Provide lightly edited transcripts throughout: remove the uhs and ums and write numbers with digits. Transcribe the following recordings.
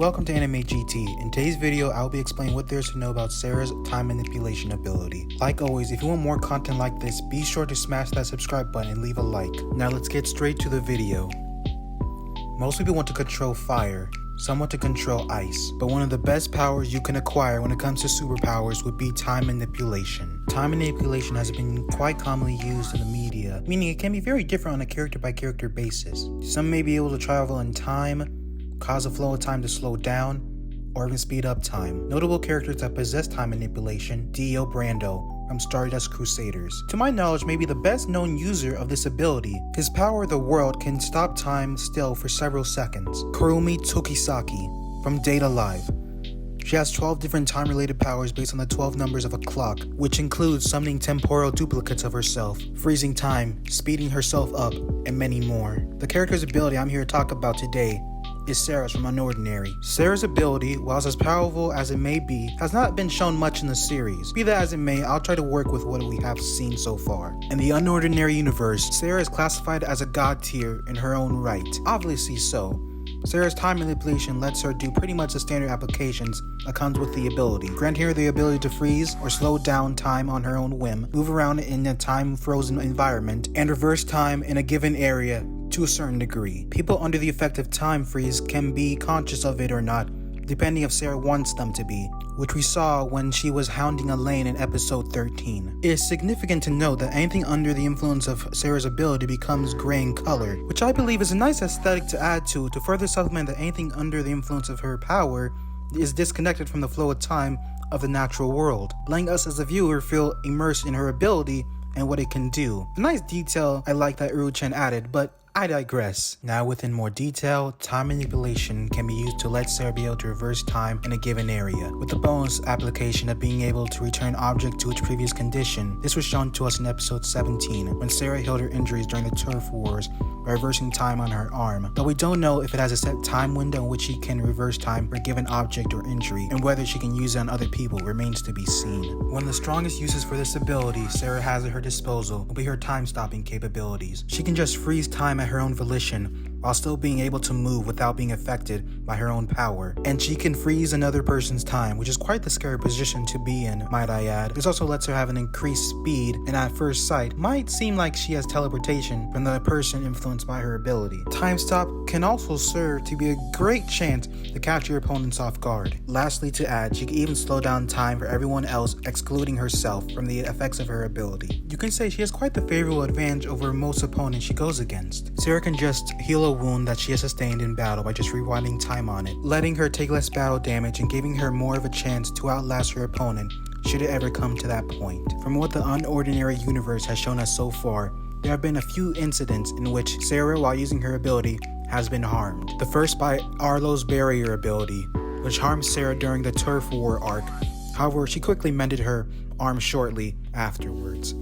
Welcome to Anime GT. In today's video, I'll be explaining what there is to know about Sera's time manipulation ability. Like always, if you want more content like this, be sure to smash that subscribe button and leave a like. Now let's get straight to the video. Most people want to control fire, some want to control ice, but one of the best powers you can acquire when it comes to superpowers would be time manipulation. Time manipulation has been quite commonly used in the media, meaning it can be very different on a character-by-character basis. Some may be able to travel in time, cause a flow of time to slow down, or even speed up time. Notable characters that possess time manipulation: Dio Brando from Stardust Crusaders. To my knowledge, maybe the best known user of this ability. His power of the world can stop time still for several seconds. Kurumi Tokisaki from Data Live. She has 12 different time-related powers based on the 12 numbers of a clock, which includes summoning temporal duplicates of herself, freezing time, speeding herself up, and many more. The character's ability I'm here to talk about today is Sera's from Unordinary. Sera's ability, whilst as powerful as it may be, has not been shown much in the series. Be that as it may, I'll try to work with what we have seen so far. In the Unordinary universe, Sera is classified as a god tier in her own right. Obviously so. Sera's time manipulation lets her do pretty much the standard applications that comes with the ability, granting her the ability to freeze or slow down time on her own whim, move around in a time-frozen environment, and reverse time in a given area to a certain degree. People under the effect of time freeze can be conscious of it or not, depending if Sera wants them to be, which we saw when she was hounding Elaine in episode 13. It is significant to note that anything under the influence of Sera's ability becomes gray in color, which I believe is a nice aesthetic to add to further supplement that anything under the influence of her power is disconnected from the flow of time of the natural world, letting us as a viewer feel immersed in her ability and what it can do. A nice detail I like that Uru-chan added, but I digress. Now within more detail, time manipulation can be used to let Sera be able to reverse time in a given area, with the bonus application of being able to return object to its previous condition. This was shown to us in episode 17, when Sera healed her injuries during the turf wars by reversing time on her arm, though we don't know if it has a set time window in which she can reverse time for a given object or injury, and whether she can use it on other people remains to be seen. One of the strongest uses for this ability Sera has at her disposal will be her time-stopping capabilities. She can just freeze time at her own volition while still being able to move without being affected by her own power. And she can freeze another person's time, which is quite the scary position to be in, might I add. This also lets her have an increased speed, and at first sight might seem like she has teleportation from the person influenced by her ability. Time stop can also serve to be a great chance to catch your opponents off guard. Lastly to add, she can even slow down time for everyone else, excluding herself from the effects of her ability. You can say she has quite the favorable advantage over most opponents she goes against. Sera can just heal a wound that she has sustained in battle by just rewinding time on it, letting her take less battle damage and giving her more of a chance to outlast her opponent should it ever come to that point. From what the Unordinary universe has shown us so far, there have been a few incidents in which Sera, while using her ability, has been harmed. The first by Arlo's barrier ability, which harmed Sera during the turf war arc. However, she quickly mended her arm shortly afterwards.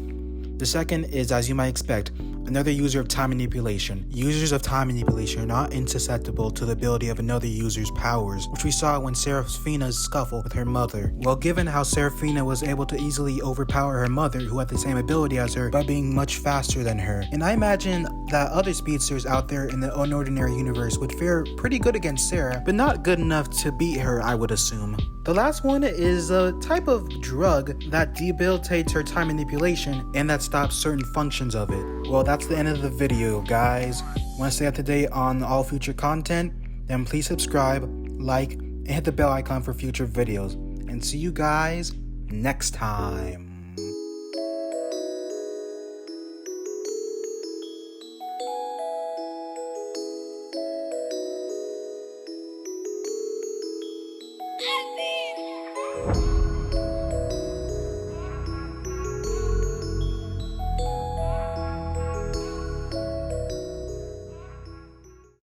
The second is, as you might expect, another user of time manipulation. Users of time manipulation are not insusceptible to the ability of another user's powers, which we saw when Seraphina's scuffle with her mother. Well, given how Seraphina was able to easily overpower her mother, who had the same ability as her, by being much faster than her, and I imagine that other speedsters out there in the Unordinary universe would fare pretty good against Sera, but not good enough to beat her, I would assume. The last one is a type of drug that debilitates her time manipulation and that stops certain functions of it. Well, that's the end of the video, guys. Want to stay up to date on all future content? Then please subscribe, like, and hit the bell icon for future videos. And see you guys next time.